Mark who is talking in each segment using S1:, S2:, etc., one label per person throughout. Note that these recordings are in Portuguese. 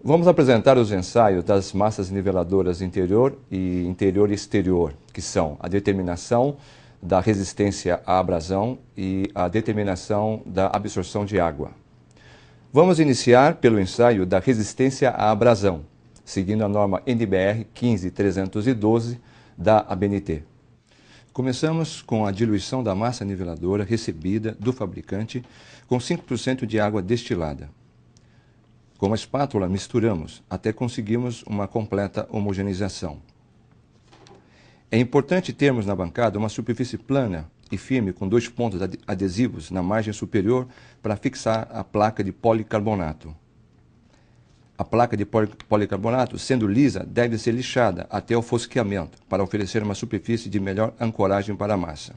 S1: Vamos apresentar os ensaios das massas niveladoras interior e exterior, que são a determinação da resistência à abrasão e a determinação da absorção de água. Vamos iniciar pelo ensaio da resistência à abrasão, seguindo a norma NBR 15312 da ABNT. Começamos com a diluição da massa niveladora recebida do fabricante com 5% de água destilada. Com a espátula, misturamos até conseguirmos uma completa homogeneização. É importante termos na bancada uma superfície plana e firme com 2 pontos adesivos na margem superior para fixar a placa de policarbonato. A placa de policarbonato, sendo lisa, deve ser lixada até o fosqueamento para oferecer uma superfície de melhor ancoragem para a massa.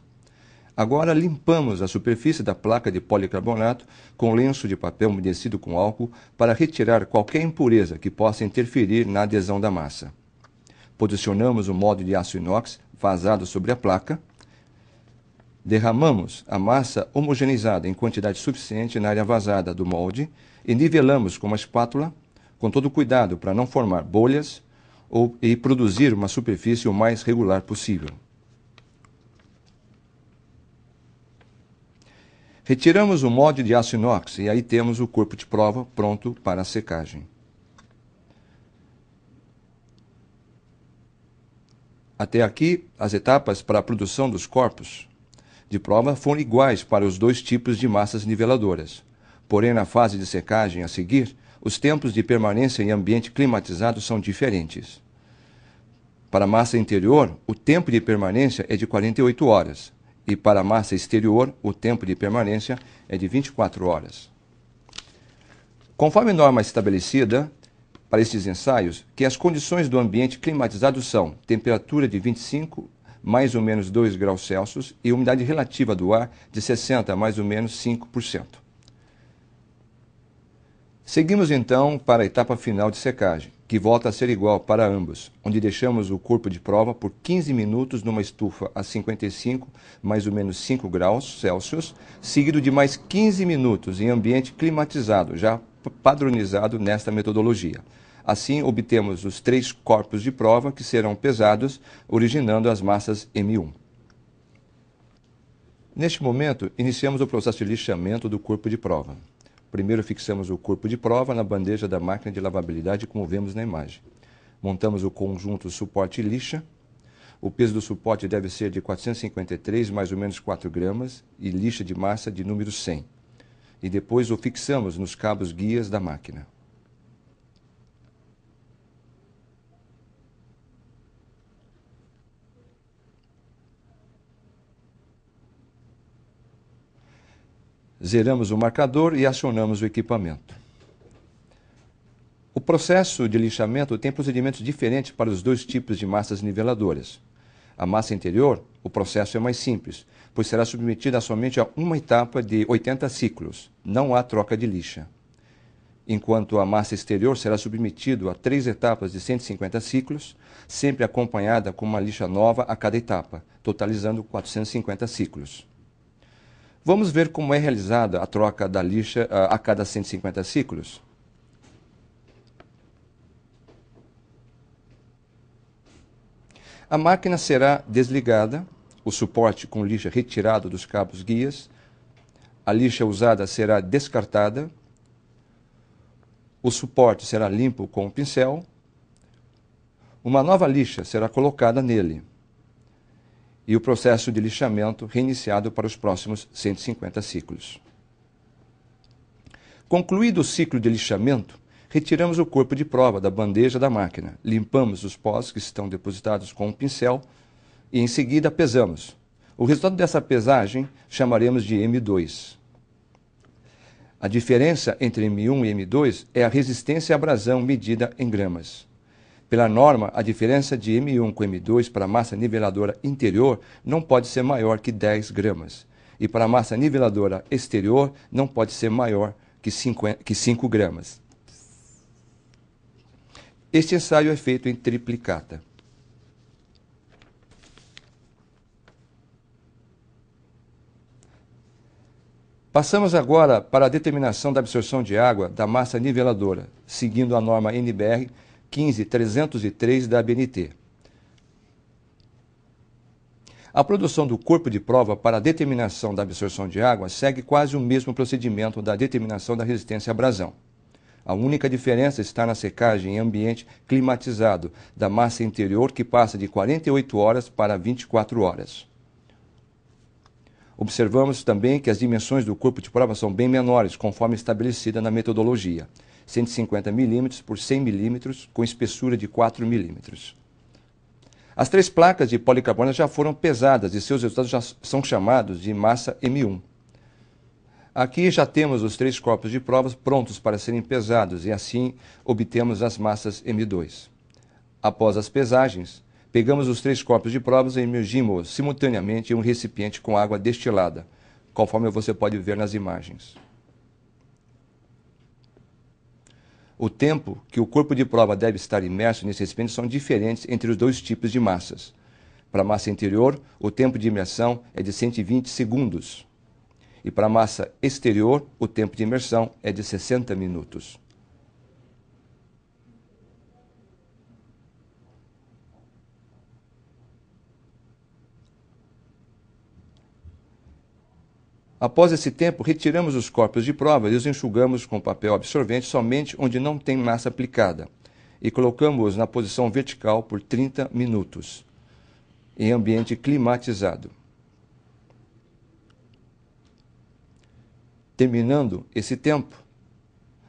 S1: Agora limpamos a superfície da placa de policarbonato com lenço de papel umedecido com álcool para retirar qualquer impureza que possa interferir na adesão da massa. Posicionamos o molde de aço inox vazado sobre a placa. Derramamos a massa homogeneizada em quantidade suficiente na área vazada do molde e nivelamos com uma espátula, com todo cuidado para não formar bolhas e produzir uma superfície o mais regular possível. Retiramos o molde de aço inox e aí temos o corpo de prova pronto para a secagem. Até aqui, as etapas para a produção dos corpos de prova foram iguais para os 2 tipos de massas niveladoras. Porém, na fase de secagem a seguir, os tempos de permanência em ambiente climatizado são diferentes. Para a massa interior, o tempo de permanência é de 48 horas. E para a massa exterior, o tempo de permanência é de 24 horas. Conforme norma estabelecida para estes ensaios, que as condições do ambiente climatizado são temperatura de 25 mais ou menos 2 graus Celsius e umidade relativa do ar de 60 mais ou menos 5%. Seguimos então para a etapa final de secagem, que volta a ser igual para ambos, onde deixamos o corpo de prova por 15 minutos numa estufa a 55, mais ou menos 5 graus Celsius, seguido de mais 15 minutos em ambiente climatizado, já padronizado nesta metodologia. Assim, obtemos os 3 corpos de prova que serão pesados, originando as massas M1. Neste momento, iniciamos o processo de lixamento do corpo de prova. Primeiro fixamos o corpo de prova na bandeja da máquina de lavabilidade, como vemos na imagem. Montamos o conjunto suporte e lixa. O peso do suporte deve ser de 453, mais ou menos 4 gramas, e lixa de massa de número 100. E depois o fixamos nos cabos guias da máquina. Zeramos o marcador e acionamos o equipamento. O processo de lixamento tem procedimentos diferentes para os 2 tipos de massas niveladoras. A massa interior, o processo é mais simples, pois será submetida somente a uma etapa de 80 ciclos, não há troca de lixa. Enquanto a massa exterior será submetida a 3 etapas de 150 ciclos, sempre acompanhada com uma lixa nova a cada etapa, totalizando 450 ciclos. Vamos ver como é realizada a troca da lixa a cada 150 ciclos? A máquina será desligada, o suporte com lixa retirado dos cabos guias, a lixa usada será descartada, o suporte será limpo com o pincel, uma nova lixa será colocada nele e o processo de lixamento reiniciado para os próximos 150 ciclos. Concluído o ciclo de lixamento, retiramos o corpo de prova da bandeja da máquina, limpamos os pós que estão depositados com um pincel e em seguida pesamos. O resultado dessa pesagem chamaremos de M2. A diferença entre M1 e M2 é a resistência à abrasão medida em gramas. Pela norma, a diferença de M1 com M2 para a massa niveladora interior não pode ser maior que 10 gramas. E para a massa niveladora exterior não pode ser maior que 5 gramas. Este ensaio é feito em triplicata. Passamos agora para a determinação da absorção de água da massa niveladora, seguindo a norma NBR 15303 da ABNT. A produção do corpo de prova para a determinação da absorção de água segue quase o mesmo procedimento da determinação da resistência à abrasão. A única diferença está na secagem em ambiente climatizado da massa interior, que passa de 48 horas para 24 horas. Observamos também que as dimensões do corpo de prova são bem menores, conforme estabelecida na metodologia. 150 mm por 100 mm, com espessura de 4 mm. As 3 placas de policarbonato já foram pesadas e seus resultados já são chamados de massa M1. Aqui já temos os 3 corpos de provas prontos para serem pesados e assim obtemos as massas M2. Após as pesagens, pegamos os 3 corpos de provas e imergimos simultaneamente em um recipiente com água destilada, conforme você pode ver nas imagens. O tempo que o corpo de prova deve estar imerso nesse recipiente são diferentes entre os 2 tipos de massas. Para a massa interior, o tempo de imersão é de 120 segundos. E para a massa exterior, o tempo de imersão é de 60 minutos. Após esse tempo, retiramos os corpos de prova e os enxugamos com papel absorvente somente onde não tem massa aplicada e colocamos-os na posição vertical por 30 minutos, em ambiente climatizado. Terminando esse tempo,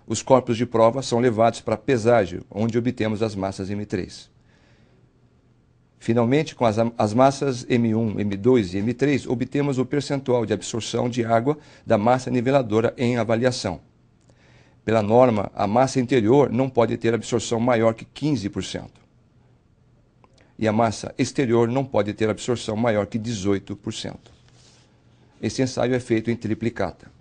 S1: os corpos de prova são levados para a pesagem, onde obtemos as massas M3. Finalmente, com as massas M1, M2 e M3, obtemos o percentual de absorção de água da massa niveladora em avaliação. Pela norma, a massa interior não pode ter absorção maior que 15%. E a massa exterior não pode ter absorção maior que 18%. Esse ensaio é feito em triplicata.